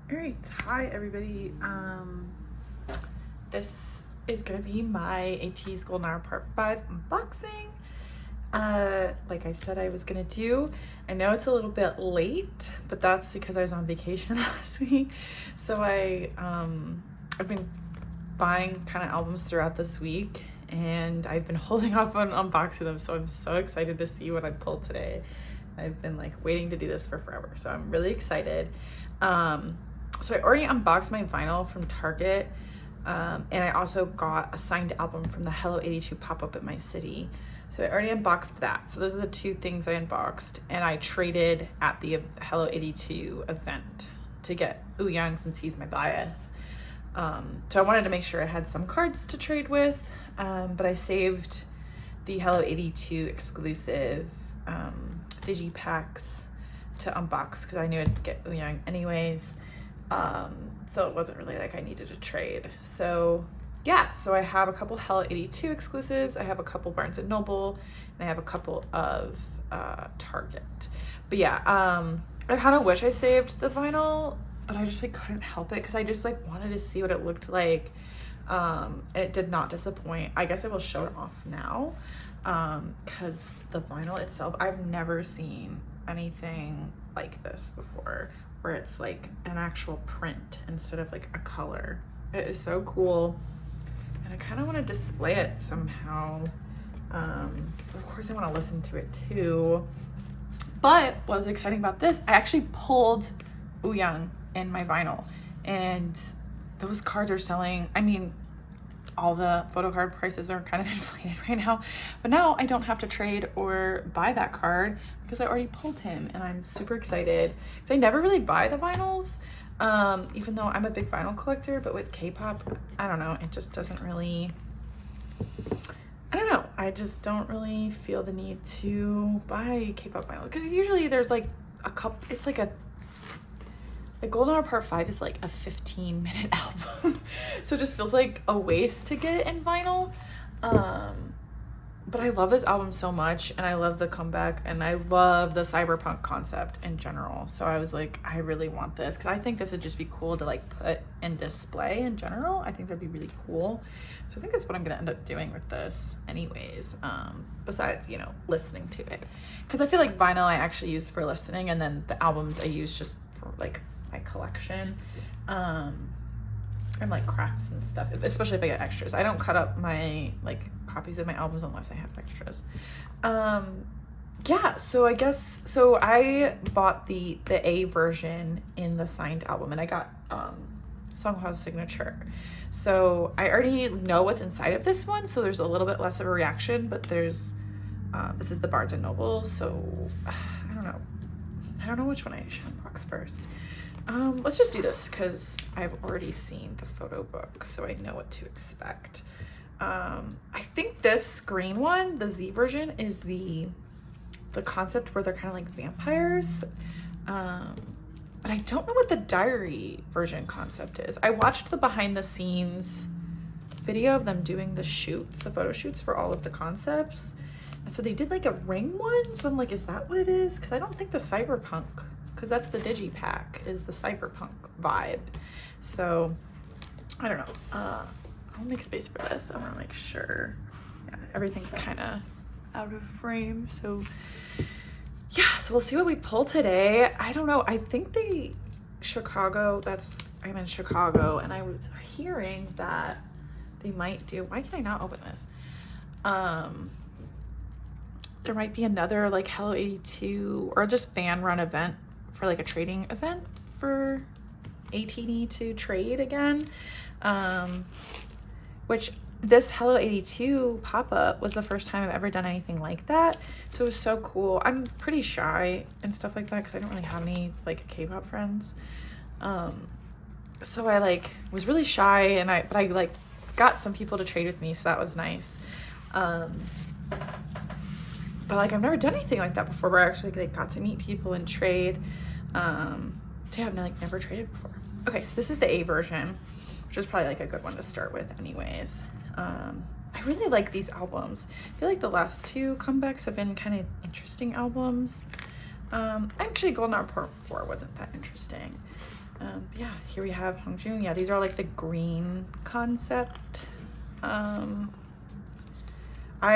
All right, hi everybody. This is gonna be my ateez Golden Hour Part 5 unboxing. Like I said I was gonna do. I know it's a little bit late, but that's because I was on vacation last week. So I've been buying kind of albums throughout this week, and I've been holding off on unboxing them. So I'm so excited to see what I pulled today. I've been like waiting to do this for forever, so I'm really excited. So I already unboxed my vinyl from Target, and I also got a signed album from the hello82 pop-up at my city. So I already unboxed that. So those are the two things I unboxed, and I traded at the hello82 event to get Wooyonyang since he's my bias. So I wanted to make sure I had some cards to trade with, but I saved the hello82 exclusive digipacks to unbox because I knew I'd get Wooyonyang anyways. So it wasn't really like I needed to trade. So yeah, so I have a couple hello82 exclusives, I have a couple barnes&noble, and I have a couple of Target. But yeah, I kind of wish I saved the vinyl, but I just like couldn't help it because I just like wanted to see what it looked like. It did not disappoint. I guess I will show it off now, because the vinyl itself, I've never seen anything like this before, where it's like an actual print instead of like a color. It is so cool, and I kind of want to display it somehow. Of course I want to listen to it too, but what was exciting about this, I actually pulled Wooyonyang in my vinyl, and those cards are selling. I mean, all the photo card prices are kind of inflated right now, but now I don't have to trade or buy that card because I already pulled him, and I'm super excited because I never really buy the vinyls, even though I'm a big vinyl collector. But with K-pop, I don't know, it just doesn't really, I don't know, I just don't really feel the need to buy K-pop vinyl because usually there's like a couple, it's like a Golden Hour Part 5 is like a 15-minute album. So it just feels like a waste to get it in vinyl. But I love this album so much, and I love the comeback, and I love the cyberpunk concept in general. So I was like, I really want this because I think this would just be cool to like put and display in general. I think that'd be really cool. So I think that's what I'm gonna end up doing with this anyways, besides, you know, listening to it, because I feel like vinyl I actually use for listening, and then the albums I use just for like my collection, and like crafts and stuff, especially if I get extras. I don't cut up my like copies of my albums unless I have extras. Yeah, so I guess, so I bought the A version in the signed album, and I got Songhwa's signature. So I already know what's inside of this one, so there's a little bit less of a reaction, but there's this is the barnes&noble, so I don't know which one I should unbox first. Let's just do this because I've already seen the photo book, so I know what to expect. I think this green one, the Z version, is the concept where they're kind of like vampires. But I don't know what the diary version concept is. I watched the behind the scenes video of them doing the shoots, the photo shoots for all of the concepts. And so they did like a ring one. So I'm like, is that what it is? Because I don't think the cyberpunk, because that's the digipack, is the cyberpunk vibe. So I don't know. I'll make space for this. I want to make sure, yeah, everything's kind of out of frame. So yeah, so we'll see what we pull today. I don't know. I think Chicago, I'm in Chicago, and I was hearing that they might do, why can I not open this? There might be another like hello82 or just fan run event for like a trading event for ATD to trade again, which this hello82 pop-up was the first time I've ever done anything like that. So it was so cool. I'm pretty shy and stuff like that because I don't really have any like K-pop friends. So I like was really shy, and I like got some people to trade with me, so that was nice. But like I've never done anything like that before, where I actually like got to meet people and trade. Yeah, I've like never traded before. Okay, so this is the A version, which is probably like a good one to start with anyways. I really like these albums. I feel like the last two comebacks have been kind of interesting albums. Actually Golden Hour Part 4 wasn't that interesting. Yeah, here we have Hongjoong. Yeah, these are like the green concept. I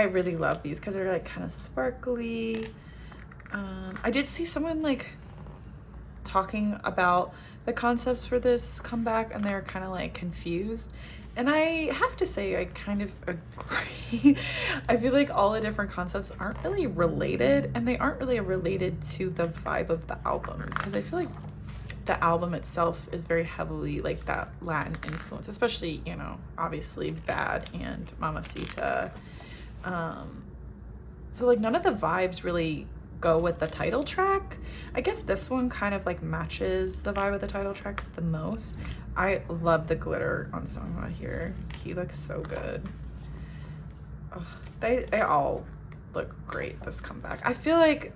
really love these because they're like kind of sparkly. I did see someone like talking about the concepts for this comeback and they're kind of like confused. And I have to say, I kind of agree. I feel like all the different concepts aren't really related, and they aren't really related to the vibe of the album, because I feel like the album itself is very heavily like that Latin influence, especially, you know, obviously Bad and Mamacita. So like none of the vibes really go with the title track. I guess this one kind of like matches the vibe of the title track the most. I love the glitter on Songhwa here. He looks so good. Ugh, they all look great this comeback. I feel like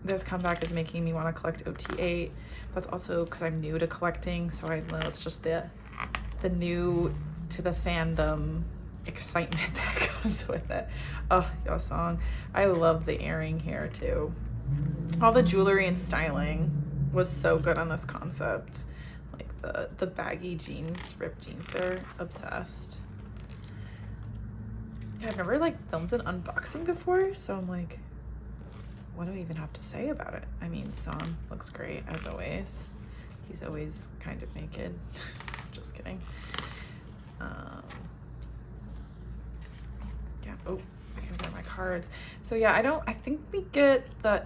this comeback is making me want to collect OT8, but it's also because I'm new to collecting, so I know it's just the new to the fandom excitement that comes with it. Oh, Yeosang. I love the earring here too. All the jewelry and styling was so good on this concept. Like the baggy jeans, ripped jeans, they're obsessed. Yeah, I've never like filmed an unboxing before, so I'm like, what do I even have to say about it? I mean, Son looks great as always. He's always kind of naked. Just kidding. Yeah, oh, I can grab my cards. So yeah, I think we get the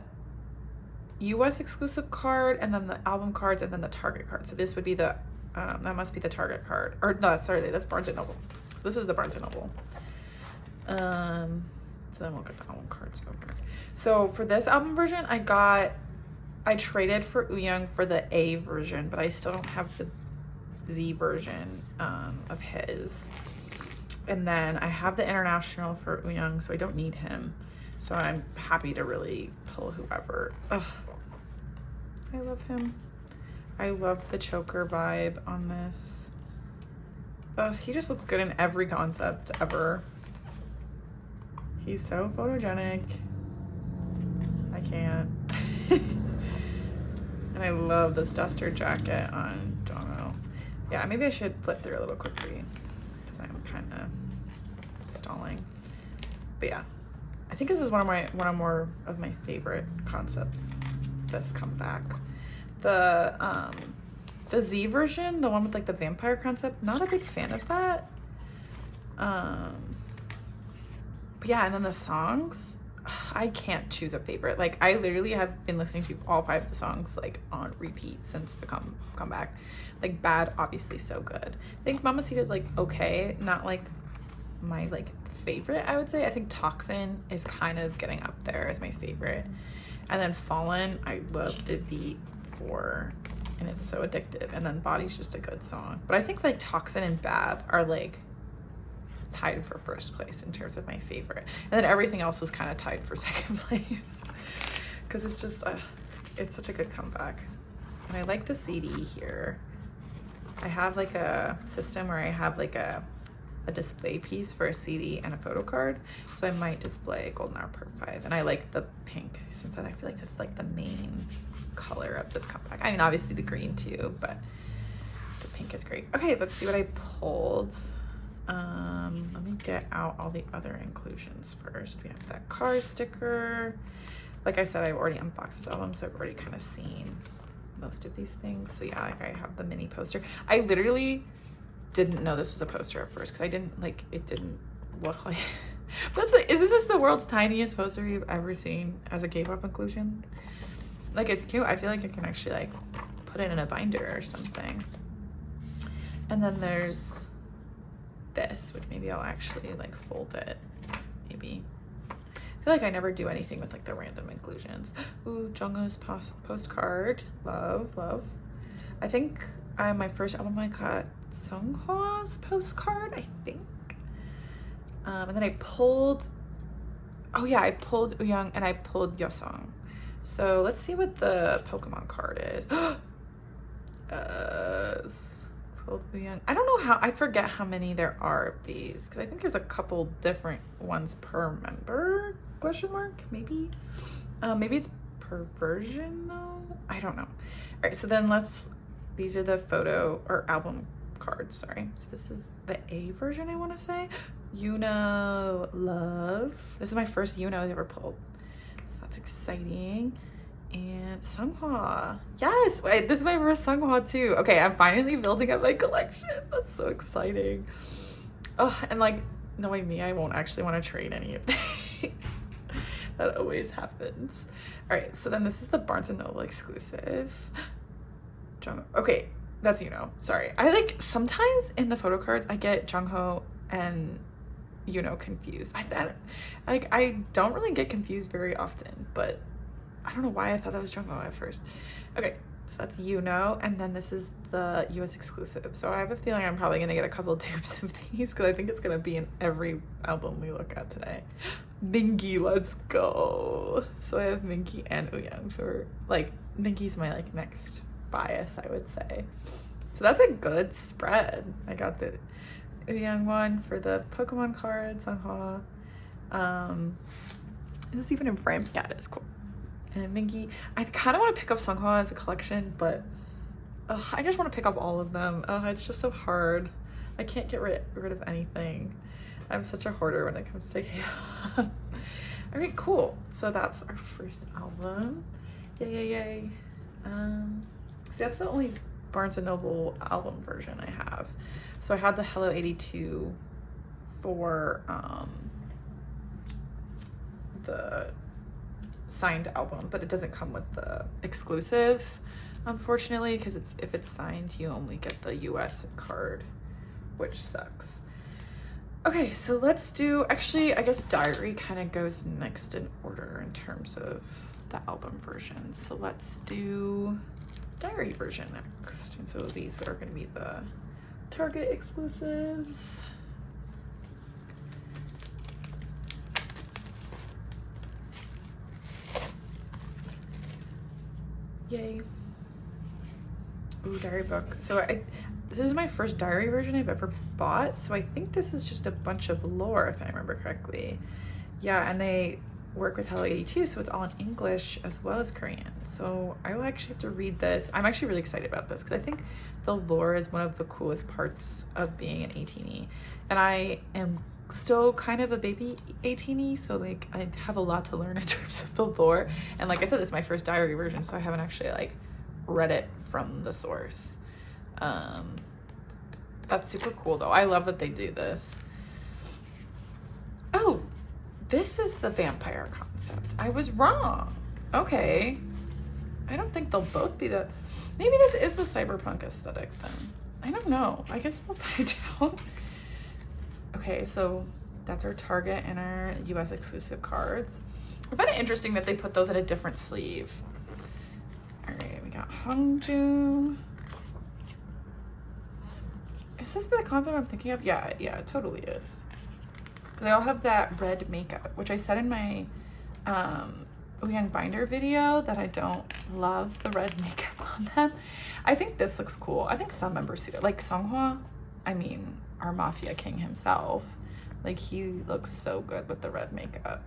US exclusive card and then the album cards and then the Target card. So this would be the, that must be the Target card. Or no, sorry, that's barnes&noble. So this is the barnes&noble. So then we'll get the album cards over. So for this album version, I traded for Wooyoung for the A version, but I still don't have the Z version of his. And then I have the international for Wooyoung, so I don't need him. So I'm happy to really pull whoever. Ugh, I love him. I love the choker vibe on this. He just looks good in every concept ever. He's so photogenic. I can't. And I love this duster jacket on Jongho. Yeah, maybe I should flip through a little quickly because I'm kind of stalling. But yeah, I think this is one of more of my favorite concepts this comeback. The Z version, the one with like the vampire concept, not a big fan of that. But yeah, and then the songs, I can't choose a favorite. Like I literally have been listening to all 5 of the songs like on repeat since the comeback. Like Bad, obviously so good. I think Mamacita is like okay, not like my like favorite, I would say. I think Toxin is kind of getting up there as my favorite. And then Fallen, I love the beat for, and it's so addictive. And then Body's just a good song. But I think like Toxin and Bad are like tied for first place in terms of my favorite. And then everything else is kind of tied for second place. Because it's just, it's such a good comeback. And I like the CD here. I have like a system where I have like a display piece for a CD and a photo card. So I might display Golden Hour Part 5. And I like the pink, since I feel like that's like the main color of this comeback. I mean, obviously the green too, but the pink is great. Okay, let's see what I pulled. Let me get out all the other inclusions first. We have that car sticker. Like I said, I've already unboxed this album, so I've already kind of seen most of these things. So yeah, like I have the mini poster. I literally didn't know this was a poster at first because I didn't like, it didn't look like that's like, isn't this the world's tiniest poster you've ever seen as a K-pop inclusion? Like it's cute. I feel like I can actually like put it in a binder or something. And then there's this, which maybe I'll actually like fold it, maybe. I feel like I never do anything with like the random inclusions. Ooh, Jungkook's postcard. Love. I think my first album I got Songhwa's postcard, I think. And then I pulled, oh yeah, I pulled Wooyoung and I pulled Yeosang. So let's see what the Pokemon card is. Pulled Wooyoung. I don't know how, I forget how many there are of these because I think there's a couple different ones per member, question mark, maybe. Maybe it's per version though. I don't know. All right, so then let's these are the photo or album cards, sorry. So this is the A version, I want to say. Love. This is my first I've ever pulled. So that's exciting. And Seonghwa. Yes, wait, this is my first Seonghwa too. Okay, I'm finally building up my collection. That's so exciting. Oh, and like, knowing me, I won't actually want to trade any of these. That always happens. All right, so then this is the Barnes&Noble exclusive. Okay, that's sorry. I like, sometimes in the photo cards, I get Jungho and confused. I don't really get confused very often, but I don't know why I thought that was Jungho at first. Okay, so that's and then this is the US exclusive. So I have a feeling I'm probably gonna get a couple of dupes of these because I think it's gonna be in every album we look at today. Mingi, let's go. So I have Mingi and Wooyoung for like, Mingi's my like next bias, I would say. So that's a good spread. I got the Wooyoung one for the Pokemon cards on is this even in frame? Yeah, it is. Cool. And Mingi, I kind of want to pick up Seonghwa as a collection, but I just want to pick up all of them. It's just so hard. I can't get rid of anything. I'm such a hoarder when it comes to K-pop. All right, cool. So that's our first album. Yay. So that's the only Barnes&Noble album version I have. So I had the hello82 for the signed album, but it doesn't come with the exclusive, unfortunately, because if it's signed, you only get the US card, which sucks. Okay, so let's do, actually, I guess Diary kind of goes next in order in terms of the album version. So let's do Diary version next. And so these are going to be the Target exclusives. Yay. Ooh, diary book. So this is my first diary version I've ever bought. So I think this is just a bunch of lore, if I remember correctly. Yeah, and they work with hello82, so it's all in English as well as Korean. So I will actually have to read this. I'm actually really excited about this because I think the lore is one of the coolest parts of being an ateez. And I am still kind of a baby ateez, so like I have a lot to learn in terms of the lore. And like I said, this is my first diary version, so I haven't actually like read it from the source. That's super cool though. I love that they do this. Oh, this is the vampire concept. I was wrong. Okay. I don't think they'll both be the... Maybe this is the cyberpunk aesthetic then. I don't know. I guess we'll find out. Okay, so that's our Target and our US exclusive cards. I find it interesting that they put those at a different sleeve. All right, we got Hongjoong. Is this the concept I'm thinking of? Yeah, it totally is. They all have that red makeup, which I said in my Wooyoung binder video that I don't love the red makeup on them. I think this looks cool. I think some members suit it. Like Seonghwa, I mean, our Mafia King himself. Like, he looks so good with the red makeup.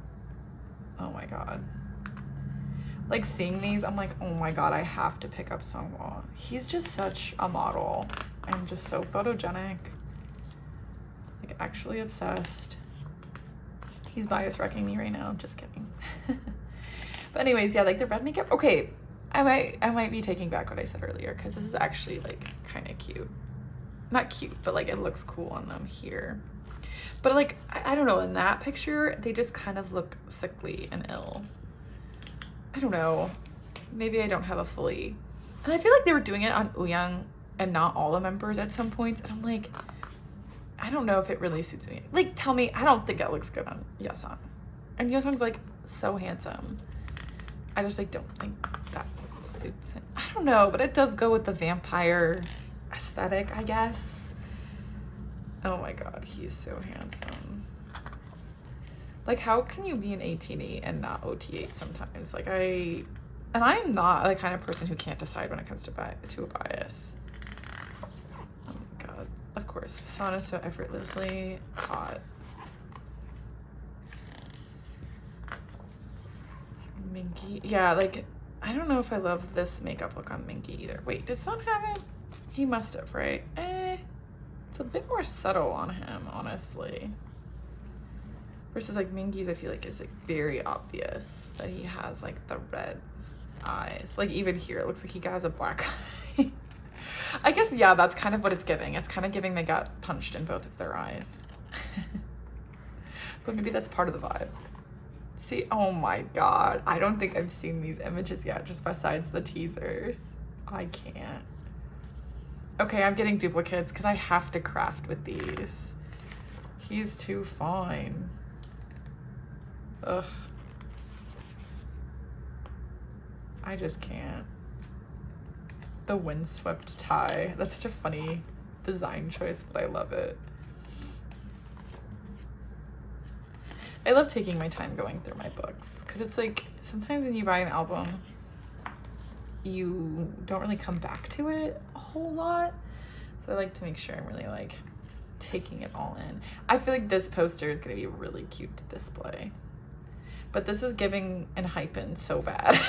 Oh my god. Like, seeing these, I'm like, oh my god, I have to pick up Seonghwa. He's just such a model and just so photogenic. Like, actually obsessed. He's bias wrecking me right now. Just kidding. But anyways, yeah, like the red makeup. Okay, I might be taking back what I said earlier because this is actually like kind of cute. Not cute, but like it looks cool on them here. But like, I don't know, in that picture, they just kind of look sickly and ill. I don't know. Maybe I don't have a fully... And I feel like they were doing it on Wooyoung and not all the members at some points. And I'm like, I don't know if it really suits me. Like, tell me, I don't think it looks good on Yeosang. And Yeosang's like so handsome. I just like don't think that suits him. I don't know, but it does go with the vampire aesthetic, I guess. Oh my god, he's so handsome. Like, how can you be an ateez and not OT8 sometimes? Like, I'm not the kind of person who can't decide when it comes to a bias. Oh my god. Of course, Son is so effortlessly hot. Mingi. Yeah, like, I don't know if I love this makeup look on Mingi either. Wait, does Son have it? He must have, right? It's a bit more subtle on him, honestly. Versus like Mingy's, I feel like is like very obvious that he has like the red eyes. Like even here, it looks like he has a black eye. I guess, yeah, that's kind of what it's giving. It's kind of giving they got punched in both of their eyes. But maybe that's part of the vibe. See, oh my God. I don't think I've seen these images yet, just besides the teasers. I can't. Okay, I'm getting duplicates because I have to craft with these. He's too fine. Ugh. I just can't. The windswept tie. That's such a funny design choice, but I love it. I love taking my time going through my books because it's like sometimes when you buy an album, you don't really come back to it a whole lot. So I like to make sure I'm really like taking it all in. I feel like this poster is going to be really cute to display. But this is giving and hyping so bad.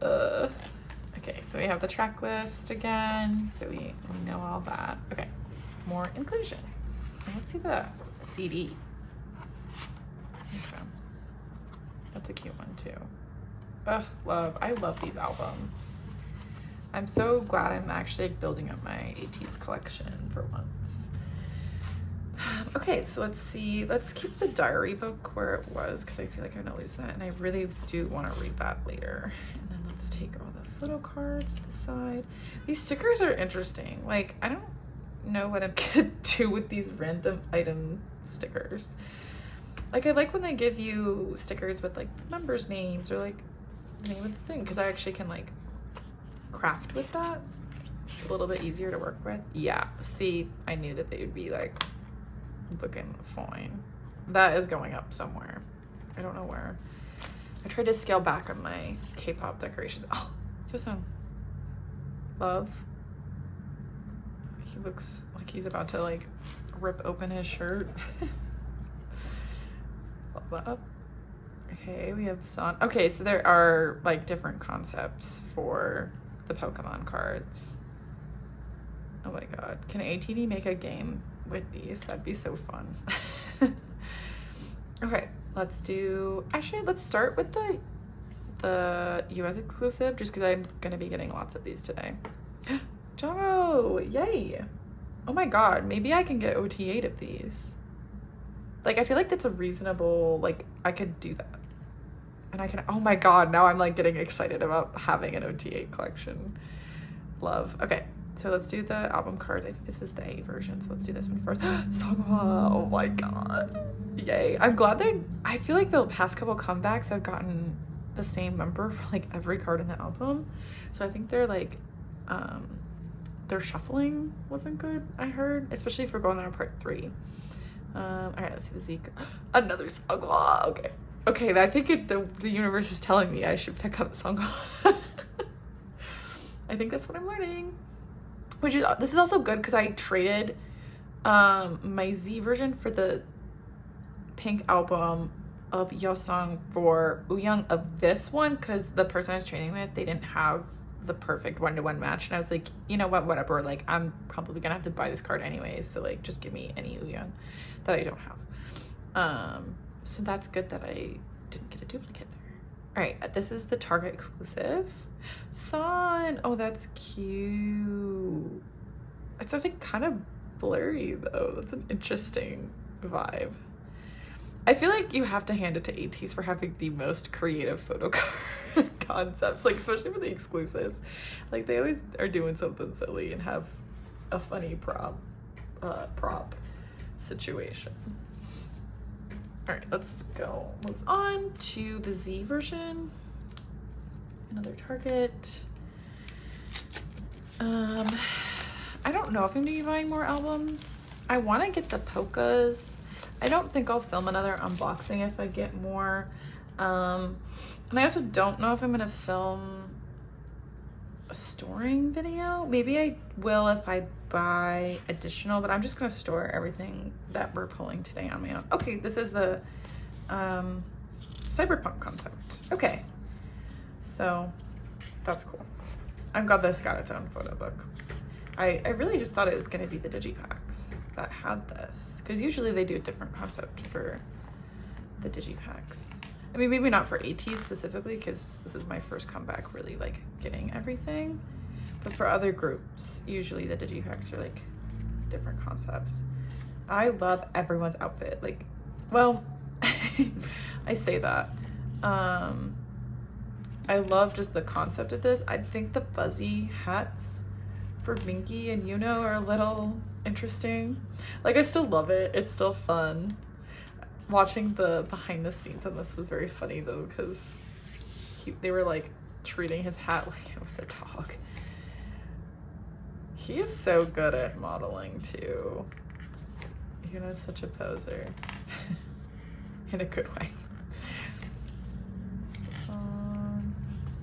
Okay, so we have the track list again. So we know all that. Okay, more inclusions. Let's see the CD. Okay. That's a cute one too. Ugh, love. I love these albums. I'm so glad I'm actually building up my ateez collection for once. Okay, so let's see. Let's keep the diary book where it was because I feel like I'm gonna lose that, and I really do want to read that later. And then let's take all the photo cards to the side. These stickers are interesting. Like, I don't know what I'm gonna do with these random item stickers. Like, I like when they give you stickers with like members' names or like the name of the thing because I actually can like craft with that. A little bit easier to work with. Yeah, see, I knew that they would be like looking fine. That is going up somewhere. I don't know where. I tried to scale back on my K-pop decorations. Oh, Yosun. Love. He looks like he's about to like rip open his shirt. Love that. Okay, we have Son. Okay, so there are like different concepts for the Pokemon cards. Oh my God. Can ATD make a game with these? That'd be so fun. Okay, let's start with the US exclusive just because I'm gonna be getting lots of these today. Jongo, yay. Oh my God, maybe I can get OT8 of these. Like, I feel like that's a reasonable, like, I could do that. And I can, oh my God, now I'm like getting excited about having an OT8 collection. Love. Okay, so let's do the album cards. I think this is the A version, so let's do this one first. Songhwa, oh my God. Yay. I'm glad I feel like the past couple comebacks I've gotten the same number for like every card in the album. So I think they're like, their shuffling wasn't good, I heard, especially if we're going on part 3. All right, let's see the Zeke. Another Songhwa. Okay. Okay, I think the universe is telling me I should pick up Songhwa. I think that's what I'm learning. This is also good because I traded my Z version for the pink album of Yeosang for Wooyoung of this one because the person I was training with, they didn't have the perfect 1-to-1 match, and I was like, you know what, whatever, like I'm probably gonna have to buy this card anyways, so like just give me any Wooyoung that I don't have. So that's good that I didn't get a duplicate there. All right, this is the Target exclusive. Son, oh, that's cute. It's, I think, kind of blurry though. That's an interesting vibe. I feel like you have to hand it to ateez for having the most creative photo card concepts, like especially for the exclusives. Like they always are doing something silly and have a funny prop situation. All right, let's move on to the Z version. Another Target. I don't know if I'm gonna be buying more albums. I want to get the polkas. I don't think I'll film another unboxing if I get more. And I also don't know if I'm gonna film a storing video. Maybe I will if I buy additional, but I'm just gonna store everything that we're pulling today on my own. Okay, this is the cyberpunk concept. Okay, so that's cool. I'm glad this got its own photo book. I really just thought it was going to be the digipacks that had this, because usually they do a different concept for the digipacks. I mean, maybe not for ateez specifically, because this is my first comeback really like getting everything, but for other groups, usually the digipacks are like different concepts. I love everyone's outfit. Like, well, I say that. I love just the concept of this. I think the fuzzy hats for Minky and Yuno are a little interesting. Like, I still love it. It's still fun. Watching the behind the scenes on this was very funny though, because they were like treating his hat like it was a dog. He is so good at modeling too. Yuno's such a poser. In a good way.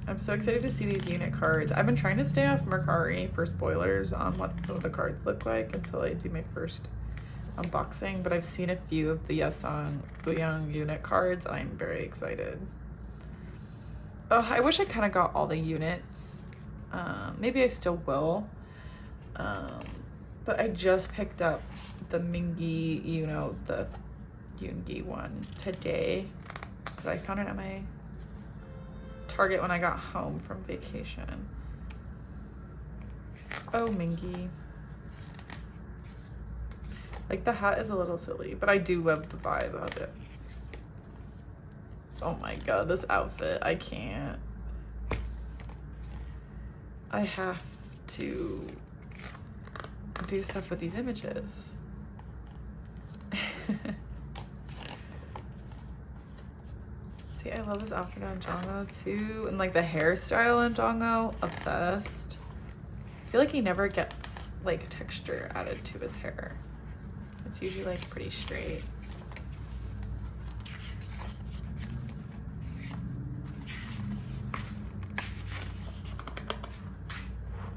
I'm so excited to see these unit cards. I've been trying to stay off Mercari for spoilers on what some of the cards look like until I do my first unboxing, but I've seen a few of the wooyonyang unit cards. I'm very excited. Oh, I wish I kind of got all the units. Maybe I still will. But I just picked up the Mingy, the Yoongi one today, because I found it at my Target when I got home from vacation. Oh, Mingy. Like, the hat is a little silly, but I do love the vibe of it. Oh my god, this outfit, I can't. I have to do stuff with these images. See, I love this outfit on Jongho too, and like the hairstyle on Jongho, obsessed. I feel like he never gets like texture added to his hair. It's usually like pretty straight.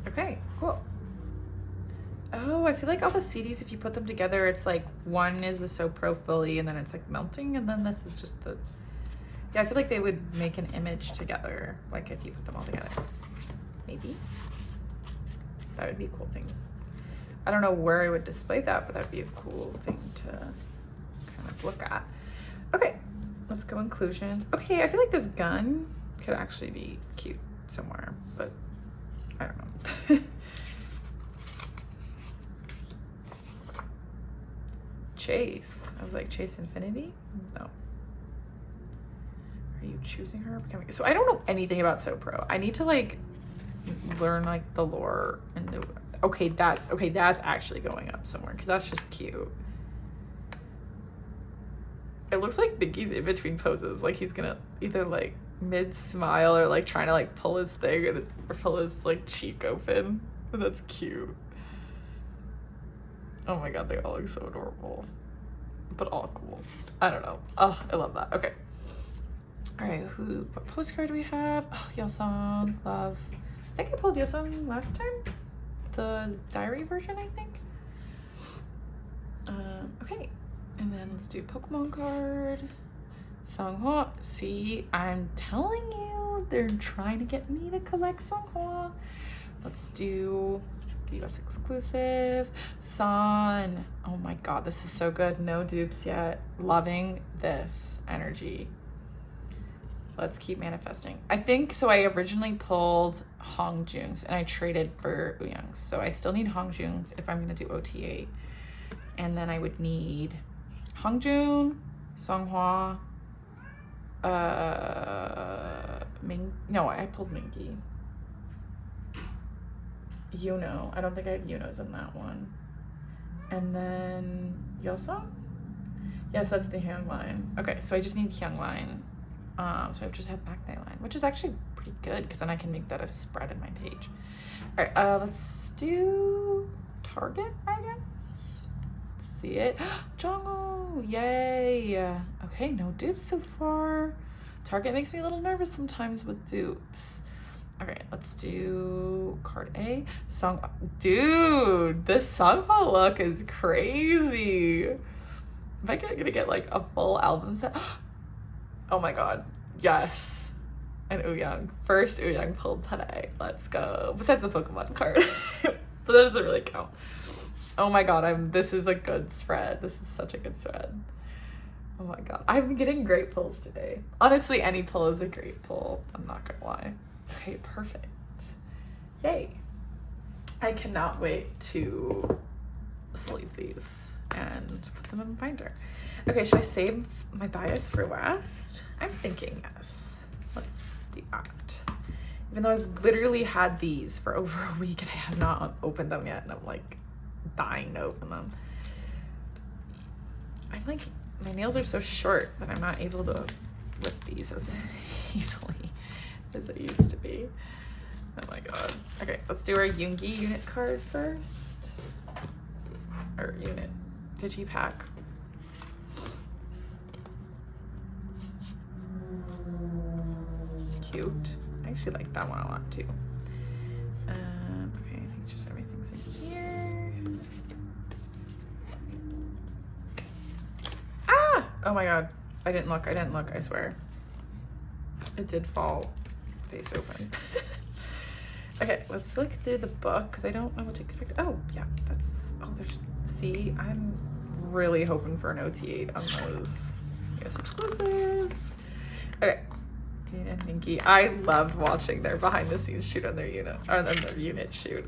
Okay, cool. Oh, I feel like all the CDs, if you put them together, it's like one is the So Pro Fully, and then it's like melting, and then this is just the... Yeah, I feel like they would make an image together, like if you put them all together. Maybe. That would be a cool thing. I don't know where I would display that, but that'd be a cool thing to kind of look at. Okay, let's go inclusions. Okay, I feel like this gun could actually be cute somewhere, but I don't know. Chase. I was like, Chase Infinity? No. Are you choosing her? So I don't know anything about So Pro. I need to like learn like the lore and okay, that's actually going up somewhere because that's just cute. It looks like Biggie's in between poses, like he's gonna either like mid smile or like trying to like pull his thing or pull his like cheek open. That's cute. Oh my god, they all look so adorable, but all cool. I don't know. Oh, I love that. Okay. All right, what postcard do we have? Oh, Yeosang, love. I think I pulled Yeosang last time. The diary version, I think. Okay, and then let's do Pokemon card. Songhwa. See, I'm telling you, they're trying to get me to collect Songhwa. Let's do the US exclusive. Son. Oh my god, this is so good. No dupes yet. Loving this energy. Let's keep manifesting. I think, so I originally pulled Hongjoong's and I traded for Wooyoung's. So I still need Hongjoong's if I'm going to do OTA. And then I would need Hongjoong, Songhwa, no, I pulled Minky. Yuno. I don't think I had Yuno's in that one. And then Yeosang? Yes, that's the Hyung line. Okay, so I just need Hyung line. So I just have back night line, which is actually pretty good because then I can make that a spread in my page. All right, let's do Target, I guess. Let's see it. Jongho, yay. Okay, no dupes so far. Target makes me a little nervous sometimes with dupes. All right, let's do card A. Dude, this Songhwa look is crazy. Am I gonna get like a full album set? Oh my god, yes. and Wooyoung. First Wooyoung pulled today. Let's go. Besides the Pokemon card. But that doesn't really count. Oh my god, this is a good spread. This is such a good spread. Oh my god. I'm getting great pulls today. Honestly, any pull is a great pull. I'm not gonna lie. Okay, perfect. Yay. I cannot wait to sleeve these and put them in my binder. Okay, should I save my bias for last? I'm thinking yes. Let's do that. Even though I've literally had these for over a week and I have not opened them yet, and I'm like dying to open them. I'm like, my nails are so short that I'm not able to whip these as easily as I used to be. Oh my god. Okay, let's do our Yoongi unit card first. Or unit digipack. Cute. I actually like that one a lot too. Okay, I think just everything's in here. Ah! Oh my god. I didn't look, I swear. It did fall face open. Okay, let's look through the book because I don't know what to expect. Oh, yeah, see, I'm really hoping for an OT8 on those US exclusives. Okay, Dean and Minky. I loved watching their behind the scenes shoot on their unit, or on their unit shoot.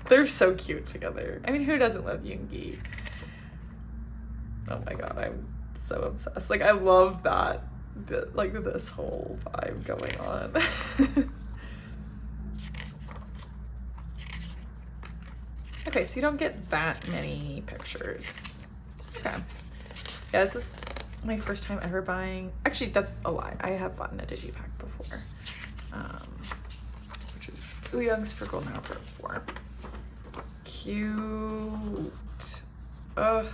They're so cute together. I mean, who doesn't love Yoongi? Oh my god, I'm so obsessed. Like, I love that, like this whole vibe going on. Okay, so you don't get that many pictures. Okay. Yeah, this is my first time ever buying. Actually, that's a lie. I have bought a digipack before. Which is Wooyoung's for Golden Hour 4. Cute. Ugh.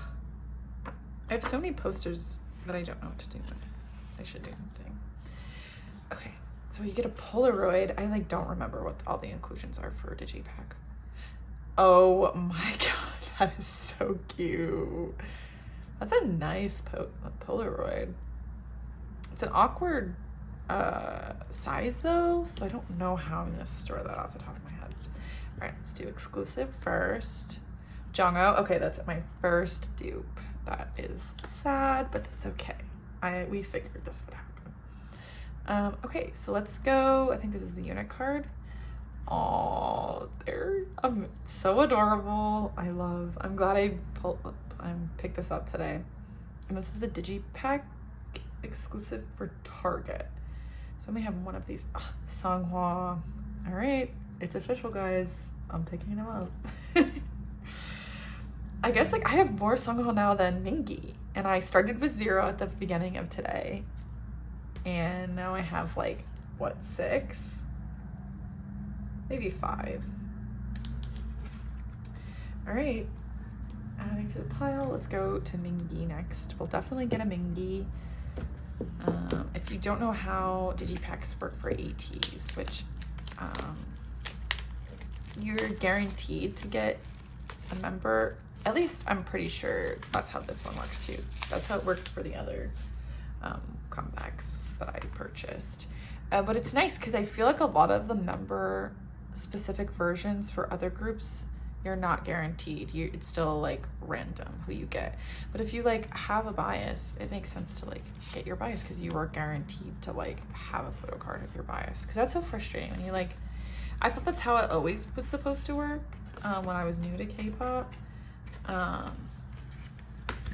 I have so many posters that I don't know what to do with. I should do something. Okay, so you get a Polaroid. I like don't remember what all the inclusions are for a digipack. Oh my god, that is so cute. That's a nice Polaroid. It's an awkward size though, so I don't know how I'm gonna store that off the top of my head. All right, let's do exclusive first. Jongho. Okay, that's my first dupe. That is sad, but that's okay. We figured this would happen. Okay, so let's go. I think this is the unit card. Oh, they're so adorable. I'm glad I picked this up today. And this is the digipack exclusive for Target. So I only have one of these. Songhwa. All right, it's official, guys. I'm picking them up. I guess like I have more Songhwa now than Mingi, and I started with 0 at the beginning of today, and now I have like what, 6? Maybe 5. All right, adding to the pile. Let's go to Mingi next. We'll definitely get a Mingi. If you don't know how digipacks work for ateez, which you're guaranteed to get a member. At least I'm pretty sure that's how this one works too. That's how it worked for the other comebacks that I purchased. But it's nice because I feel like a lot of the member specific versions for other groups, you're not guaranteed. It's still like random who you get. But if you like have a bias, it makes sense to like get your bias because you are guaranteed to like have a photo card of your bias. Because that's so frustrating when you like, I thought that's how it always was supposed to work when I was new to K-pop.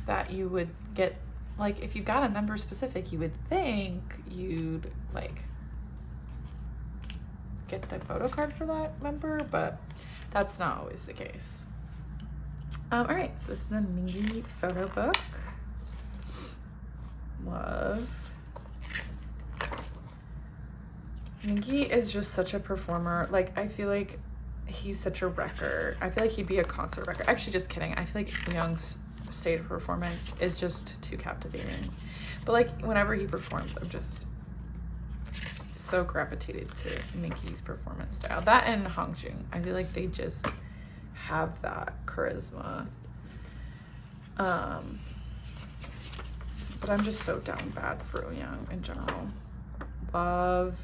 That you would get, like, if you got a member specific, you would think you'd like get the photo card for that member, but that's not always the case. All right, so this is the Mingi photo book. Love. Mingi is just such a performer. Like, I feel like he's such a wrecker. I feel like he'd be a concert wrecker. Actually, just kidding. I feel like Wooyoung's stage performance is just too captivating. But like whenever he performs, I'm just so gravitated to Mingi's performance style. That and Hongjun. I feel like they just have that charisma. But I'm just so down bad for Wooyoung in general. Love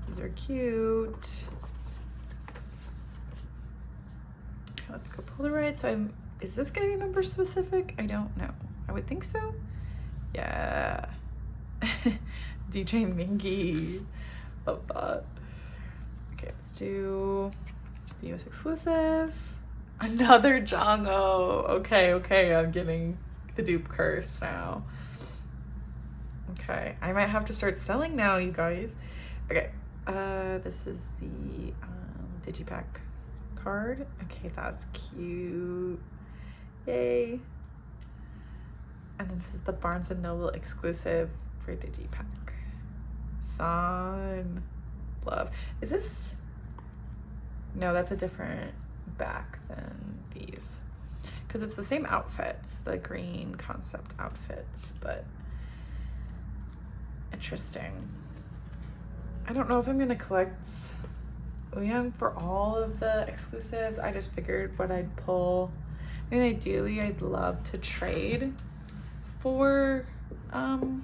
These are cute. Let's go Polaroid. So is this gonna be member specific? I don't know. I would think so. Yeah. DJ Mingy. Love that. Okay, let's do the US exclusive. Another Jongho. Okay, I'm getting the dupe curse now. Okay, I might have to start selling now, you guys. Okay, this is the Digipack card. Okay, that's cute. Yay. And then this is the Barnes&Noble exclusive for Digipack. Son. Love. Is this? No, that's a different back than these. Because it's the same outfits, the green concept outfits, but interesting. I don't know if I'm going to collect Wooyoung for all of the exclusives. I just figured what I'd pull. I mean, ideally, I'd love to trade for, oh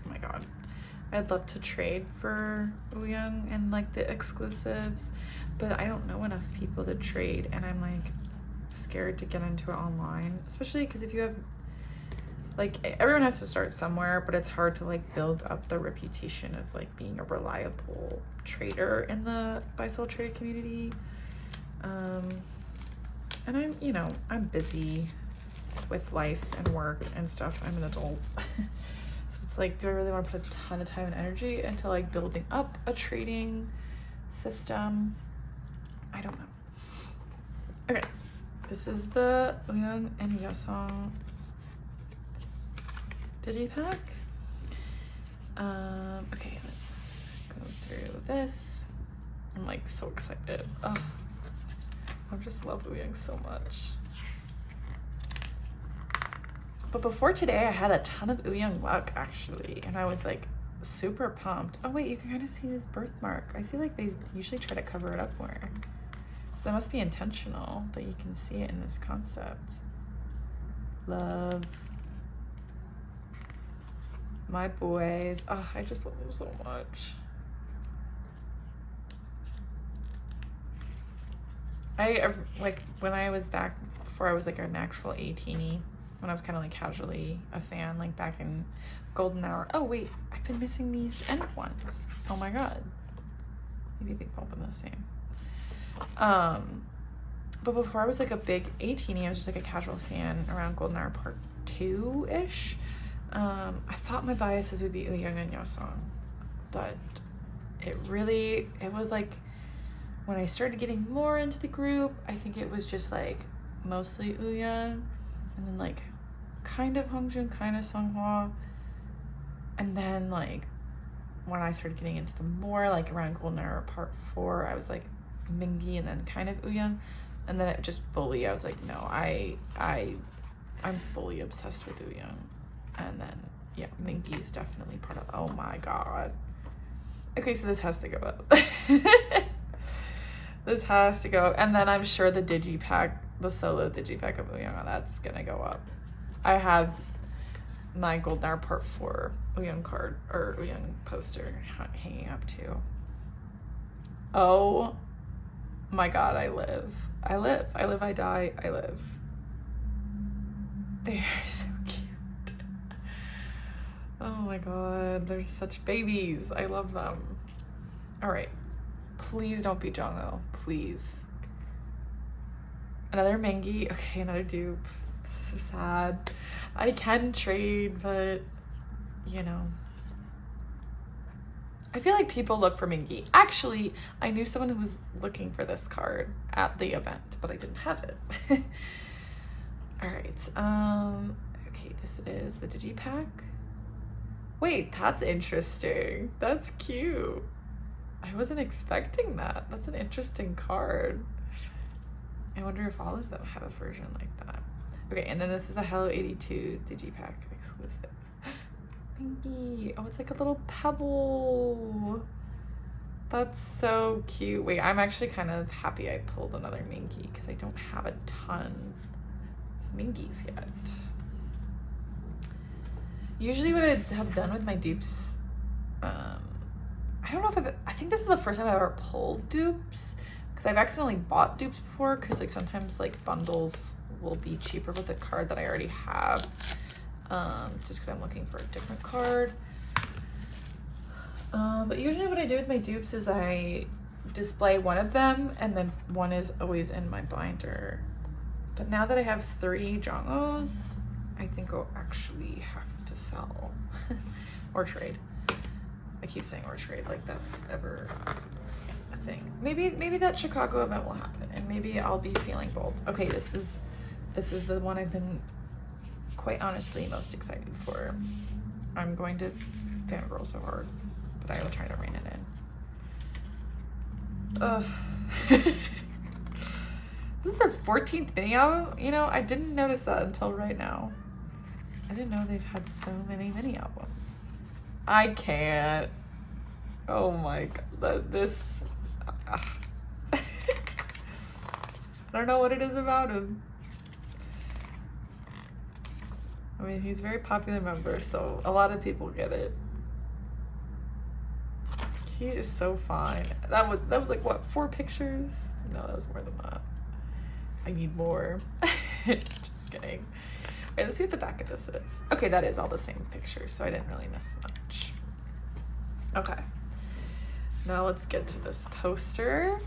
my god. I'd love to trade for Wooyoung and like the exclusives, but I don't know enough people to trade, and I'm like scared to get into it online, especially because if you have, like, everyone has to start somewhere, but it's hard to like build up the reputation of like being a reliable trader in the buy sell trade community. And I'm, you know, I'm busy with life and work and stuff. I'm an adult. So it's like, do I really want to put a ton of time and energy into like building up a trading system? I don't know. Okay, this is the Wooyoung and Yesong Digipack. Okay, let's go through this. I'm like so excited. Oh, I just love Wooyoung so much. But before today, I had a ton of Wooyoung luck actually, and I was like super pumped. Oh wait, you can kind of see his birthmark. I feel like they usually try to cover it up more. So that must be intentional that you can see it in this concept. Love. My boys. Oh, I just love them so much. I like when I was back before I was like an actual ateeny, when I was kind of like casually a fan, like back in golden hour. Oh wait, I've been missing these end ones. Oh my god. Maybe they both been the same. But before I was like a big ateeny, I was just like a casual fan around golden hour part 2-ish. I thought my biases would be Wooyoung and Yesong, but it was like when I started getting more into the group, I think it was just like mostly Wooyoung, and then like kind of Hongjun, kind of Songhwa, and then like when I started getting into the more like around golden hour part 4, I was like Mingy and then kind of Wooyoung, and then it just fully, I was like, no, I'm fully obsessed with Wooyoung. And then, yeah, Mingy's definitely part of, oh my god. Okay, so this has to go up. This has to go. And then I'm sure the Digipack, the solo Digipack of Wooyoung, that's gonna go up. I have my Golden Hour Part 4 Wooyoung card, or Wooyoung poster hanging up too. Oh my god, I live, I die, I live. They're so cute. Oh my god, they're such babies. I love them. All right, please don't be Jongho, please. Another Mingy. Okay, another dupe. This is so sad. I can trade, but you know, I feel like people look for Mingy. Actually, I knew someone who was looking for this card at the event, but I didn't have it. All right. Okay, this is the Digipack. Wait, that's interesting. That's cute. I wasn't expecting that. That's an interesting card. I wonder if all of them have a version like that. Okay, and then this is the hello82 Digipack exclusive. Mingy. Oh, it's like a little pebble. That's so cute. Wait, I'm actually kind of happy I pulled another Mingy because I don't have a ton of Mingies yet. Usually what I have done with my dupes I don't know if I think this is the first time I've ever pulled dupes, because I've accidentally bought dupes before, because like sometimes like bundles will be cheaper with a card that I already have, just because I'm looking for a different card. But usually what I do with my dupes is I display one of them, and then one is always in my binder. But now that I have 3 Jongos, I think I'll actually have to sell or trade. I keep saying or trade, like that's ever a thing. Maybe that Chicago event will happen, and maybe I'll be feeling bold. Okay, this is the one I've been quite honestly most excited for. I'm going to fangirl so hard, but I will try to rein it in. Ugh. This is their 14th mini album. You know, I didn't notice that until right now. I didn't know they've had so many mini albums. I can't. Oh my god, this. I don't know what it is about him. I mean, he's a very popular member, so a lot of people get it. He is so fine. That was like what, 4 pictures? No, that was more than that. I need more. Just kidding. Wait, let's see what the back of this is. Okay, that is all the same pictures, so I didn't really miss much. Okay. Now let's get to this poster.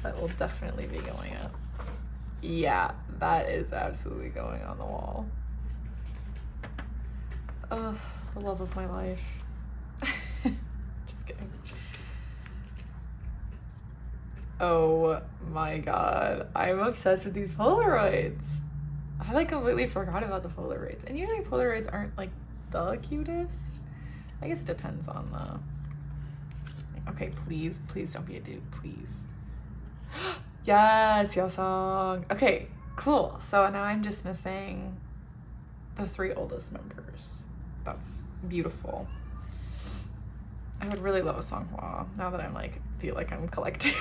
That will definitely be going up. Yeah, that is absolutely going on the wall. Ugh, the love of my life. Just kidding. Oh my god, I'm obsessed with these Polaroids. I like completely forgot about the Polaroids. And usually Polaroids aren't like the cutest. I guess it depends on the... Okay, please don't be a dude, please. Yes, Yeosang. Okay, cool. So now I'm just missing the 3 oldest members. That's beautiful. I would really love a Songhwa now that I'm like, feel like I'm collecting.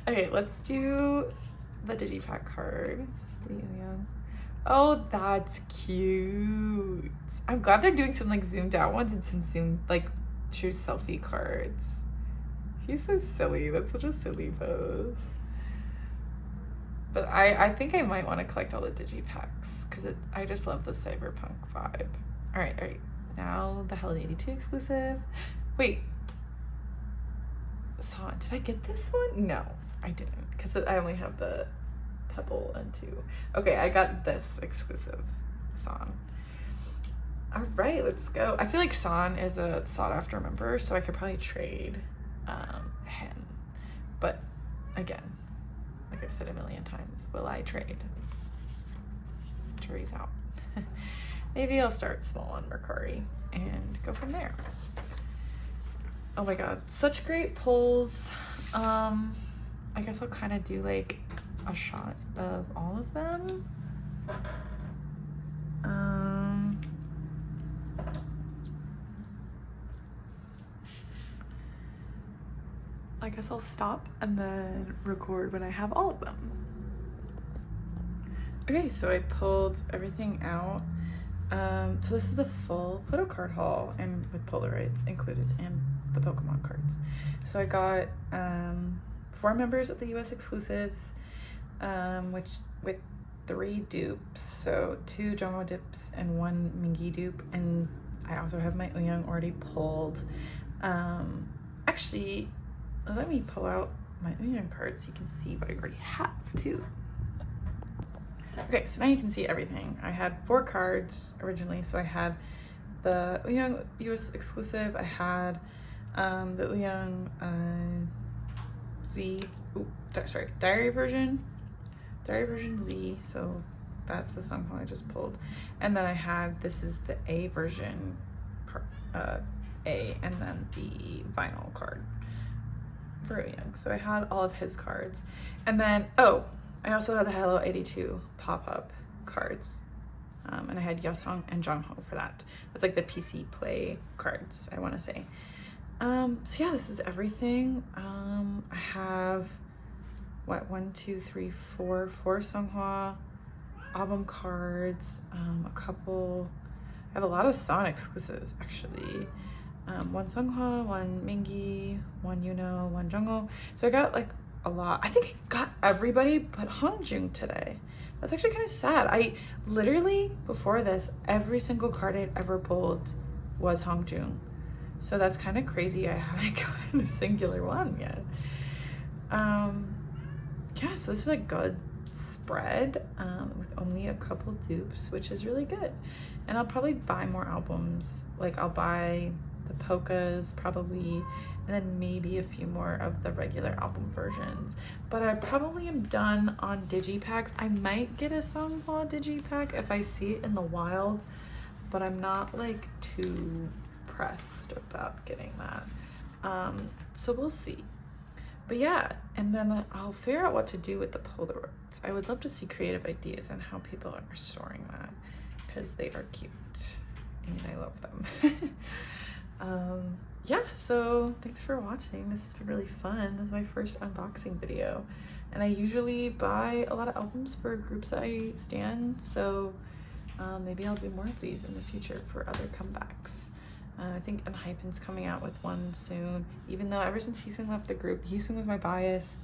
Okay, let's do the Digipack card. This is the Wooyoung. Oh, that's cute. I'm glad they're doing some like zoomed out ones and some zoomed like true selfie cards. He's so silly. That's such a silly pose. But I think I might want to collect all the Digipacks because I just love the cyberpunk vibe. All right. Now the hello82 exclusive. Wait. So did I get this one? No, I didn't because I only have the Pebble and 2. Okay, I got this exclusive San. All right, let's go. I feel like San is a sought after member, so I could probably trade him. But again, like I've said a million times, will I trade? Jury's out. Maybe I'll start small on Mercari and go from there. Oh my god, such great pulls. I guess I'll kind of do like a shot of all of them. I guess I'll stop and then record when I have all of them. Okay, so I pulled everything out. So this is the full photo card haul and with Polaroids included and the Pokemon cards. So I got 4 members of the US exclusives, which with 3 dupes, so 2 Jomo dupes and 1 Mingi dupe, and I also have my Wooyoung already pulled. Actually, let me pull out my Wooyoung cards so you can see what I already have too. Okay, so now you can see everything. I had 4 cards originally, so I had the Wooyoung US exclusive, I had the Wooyoung Diary version Z, so that's the Songhwa I just pulled. And then I had, this is the A version, A, and then the vinyl card for Wooyoung. So I had all of his cards. And then, oh, I also had the hello82 pop-up cards. And I had Yeosang and Jongho for that. That's like the PC Play cards, I want to say. So yeah, this is everything. I have, what, 4 Songhwa album cards, a couple, I have a lot of San exclusives actually. one Seonghwa, one Mingi, one Yuno, one Jungho. So I got like a lot. I think I got everybody but Hongjoong today. That's actually kind of sad. I literally, before this, every single card I'd ever pulled was Hongjoong. So that's kind of crazy. I haven't gotten a singular one yet. Yeah, so this is a good spread with only a couple dupes, which is really good. And I'll probably buy more albums. Like I'll buy the polkas probably, and then maybe a few more of the regular album versions. But I probably am done on digipacks. I might get a Seonghwa digipack if I see it in the wild, but I'm not like too pressed about getting that. So we'll see. But yeah, and then I'll figure out what to do with the Polaroids. I would love to see creative ideas on how people are storing that, because they are cute and I love them. Yeah, so thanks for watching. This has been really fun. This is my first unboxing video, and I usually buy a lot of albums for groups that I stan, so maybe I'll do more of these in the future for other comebacks. I think Enhypen's coming out with one soon, even though ever since Heesung left the group, Heesung was my bias,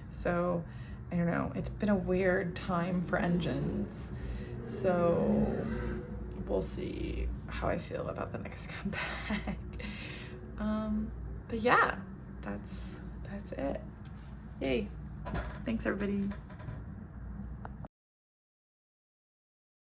so I don't know. It's been a weird time for engines, so we'll see how I feel about the next comeback. But yeah, that's it. Yay. Thanks everybody.